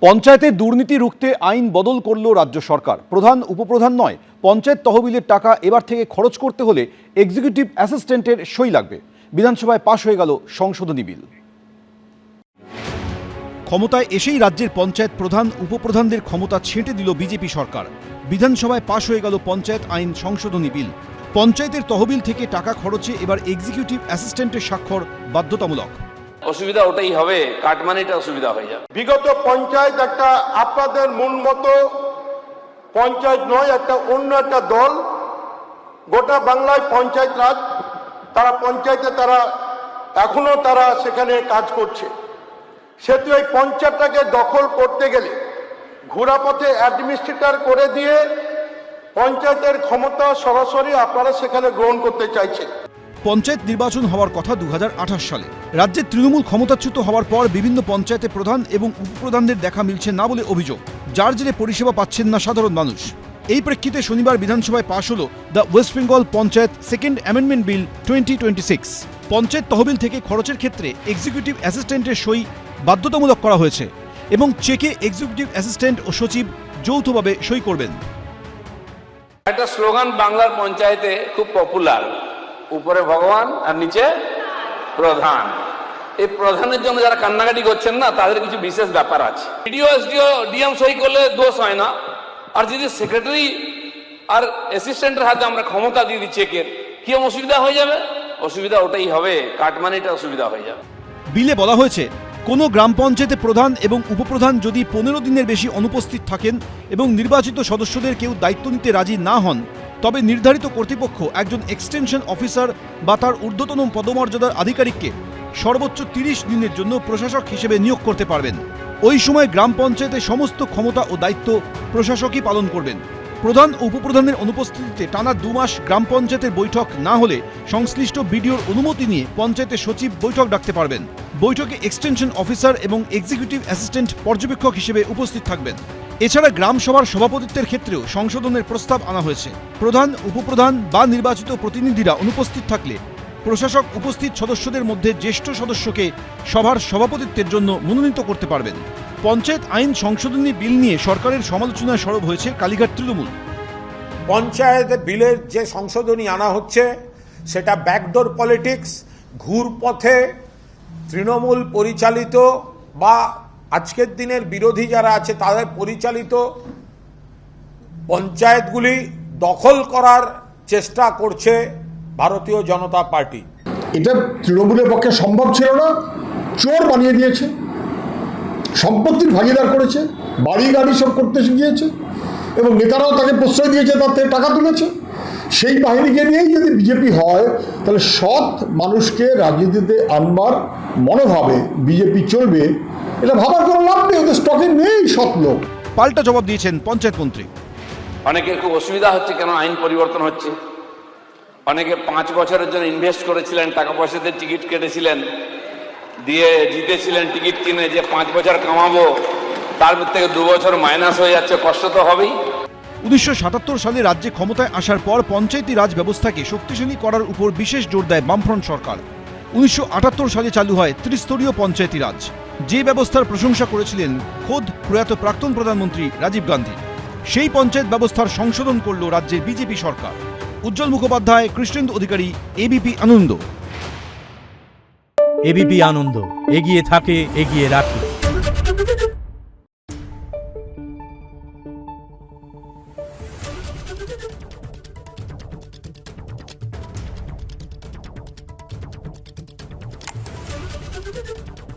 পঞ্চায়েতের দুর্নীতি রুখতে আইন বদল করল রাজ্য সরকার। প্রধান উপপ্রধান নয়, পঞ্চায়েত তহবিলের টাকা এবার থেকে খরচ করতে হলে এক্সিকিউটিভ অ্যাসিস্ট্যান্টের সই লাগবে। বিধানসভায় পাশ হয়ে গেল সংশোধনী বিল। ক্ষমতায় এসেই রাজ্যের পঞ্চায়েত প্রধান উপপ্রধানদের ক্ষমতা ছেঁটে দিল বিজেপি সরকার। বিধানসভায় পাশ হয়ে গেল পঞ্চায়েত আইন সংশোধনী বিল। পঞ্চায়েতের তহবিল থেকে টাকা খরচে এবার এক্সিকিউটিভ অ্যাসিস্ট্যান্টের স্বাক্ষর বাধ্যতামূলক। অসুবিধা ওটাই হবে, কাটমানিটা অসুবিধা হয়ে যাবে। বিগত পঞ্চায়েত একটা আপনাদের মন মতো পঞ্চায়েত নয়, একটা অন্য একটা দল গোটা বাংলায় পঞ্চায়েত রাজ, তারা পঞ্চায়েতে এখনো সেখানে কাজ করছে। সেহেতু এই পঞ্চায়েতটাকে দখল করতে গেলে ঘোরাপথে অ্যাডমিনিস্ট্রেটর করে দিয়ে পঞ্চায়েতের ক্ষমতা সরাসরি আপনারা সেখানে গ্রহণ করতে চাইছেন। পঞ্চায়েত নির্বাচন হওয়ার কথা 2028 সালে। রাজ্যে তৃণমূল ক্ষমতাচ্যুত হওয়ার পর বিভিন্ন পঞ্চায়েতে প্রধান এবং উপপ্রধানদের দেখা মিলছে না বলে অভিযোগ, যার জেরে পরিষেবা পাচ্ছেন না সাধারণ মানুষ। এই প্রেক্ষিতে শনিবার বিধানসভায় পাশ হল the West Bengal panchayat second amendment bill 2026। Panchayat তহবিল থেকে খরচের ক্ষেত্রে এক্সিকিউটিভ অ্যাসিস্ট্যান্টের সই বাধ্যতামূলক করা হয়েছে এবং চেকে এক্সিকিউটিভ অ্যাসিস্ট্যান্ট ও সচিব যৌথভাবে সই করবেন। একটা স্লোগান বাংলার পঞ্চায়েতে খুব পপুলার, উপরে ভগবান আর নিচে প্রধান। এই প্রধানের জন্য যারা কান্নাকাটি করছেন না, তাদের কিছু বিশেষ ব্যাপার আছে। বিডিও এসডিও ডিএম সই করলে দোষ হয় না, আর যদি সেক্রেটারি আর অ্যাসিস্ট্যান্টের হাতে আমরা ক্ষমতা দিয়ে দিই চেকের, কি অসুবিধা হয়ে যাবে? অসুবিধা ওটাই হবে, কাটমানিটা অসুবিধা হয়ে যাবে। বিলে বলা হয়েছে, কোনো গ্রাম পঞ্চায়েতে প্রধান এবং উপপ্রধান যদি 15 দিনের বেশি অনুপস্থিত থাকেন এবং নির্বাচিত সদস্যদের কেউ দায়িত্ব নিতে রাজি না হন, তবে নির্ধারিত কর্তৃপক্ষ একজন এক্সটেনশন অফিসার বা তার ঊর্ধ্বতন পদমর্যাদার আধিকারিককে সর্বোচ্চ 30 দিনের জন্য প্রশাসক হিসেবে নিয়োগ করতে পারবেন। ওই সময় গ্রাম পঞ্চায়েতের সমস্ত ক্ষমতা ও দায়িত্ব প্রশাসকই পালন করবেন। প্রধান ও উপপ্রধানের অনুপস্থিতিতে টানা 2 মাস গ্রাম পঞ্চায়েতের বৈঠক না হলে সংশ্লিষ্ট বিডিওর অনুমতি নিয়ে পঞ্চায়েতের সচিব বৈঠক ডাকতে পারবেন। বৈঠকে এক্সটেনশন অফিসার এবং এক্সিকিউটিভ অ্যাসিস্ট্যান্ট পর্যবেক্ষক হিসেবে উপস্থিত থাকবেন। এছাড়া গ্রাম সভার সভাপতিত্বের ক্ষেত্রেও সংশোধনের প্রস্তাব আনা হয়েছে। প্রধান, উপপ্রধান বা নির্বাচিত প্রতিনিধিরা অনুপস্থিত থাকলে প্রশাসক উপস্থিত সদস্যদের মধ্যে জ্যেষ্ঠ সদস্যকে সভার সভাপতিত্বের জন্য মনোনীত করতে পারবেন। পঞ্চায়েত আইন সংশোধনী বিল নিয়ে সরকারের সমালোচনায় সরব হয়েছে কালীঘাট তৃণমূল। পঞ্চায়েত বিলের যে সংশোধনী আনা হচ্ছে সেটা ব্যাকডোর পলিটিক্স, ঘুরপথে তৃণমূল পরিচালিত বা আজকের দিনের বিরোধী যারা আছে তাদের পরিচালিত পঞ্চায়েতগুলি দখল করার চেষ্টা করছে ভারতীয় জনতা পার্টি। এটা তৃণমূলের পক্ষে সম্ভব ছিল না, চোর বানিয়ে দিয়েছে, সম্পত্তির ভাগিদার করেছে, বাড়ি গাড়ি সব করতে গিয়েছে এবং নেতারাও তাকে প্রশ্রয় দিয়েছে, তার থেকে টাকা তুলেছে। সেই বাহিনীকে নিয়েই যদি বিজেপি হয়, তাহলে সৎ মানুষকে রাজনীতিতে আনবার মনোভাবে বিজেপি চলবে, এটা ভাবার কোনো লাভ নেই। ওদের স্টকে নেই সৎ লোক। পাল্টা জবাব দিয়েছেন পঞ্চায়েত মন্ত্রী। অনেকের খুব অসুবিধা হচ্ছে, কেন আইন পরিবর্তন হচ্ছে। অনেকে 5 বছরের জন্য ইনভেস্ট করেছিলেন, টাকা পয়সাতে টিকিট কেটেছিলেন, দিয়ে জিতেছিলেন টিকিট কিনে, যে 5 বছর কামাবো, তার থেকে 2 বছর মাইনাস হয়ে যাচ্ছে, কষ্ট তো হবেই। 1977 সালে রাজ্যে ক্ষমতায় আসার পর পঞ্চায়েতি রাজ ব্যবস্থাকে শক্তিশালী করার উপর বিশেষ জোর দেয় বামফ্রন্ট সরকার। 1978 সালে চালু হয় ত্রিস্তরীয় পঞ্চায়েতি রাজ, যে ব্যবস্থার প্রশংসা করেছিলেন খোদ প্রয়াত প্রাক্তন প্রধানমন্ত্রী রাজীব গান্ধী। সেই পঞ্চায়েত ব্যবস্থার সংশোধন করল রাজ্যের বিজেপি সরকার। উজ্জ্বল মুখোপাধ্যায়, কৃষ্ণেন্দু অধিকারী, এবিপি আনন্দ। এবিপি আনন্দ, এগিয়ে থাকে, এগিয়ে রাখে। Thank you.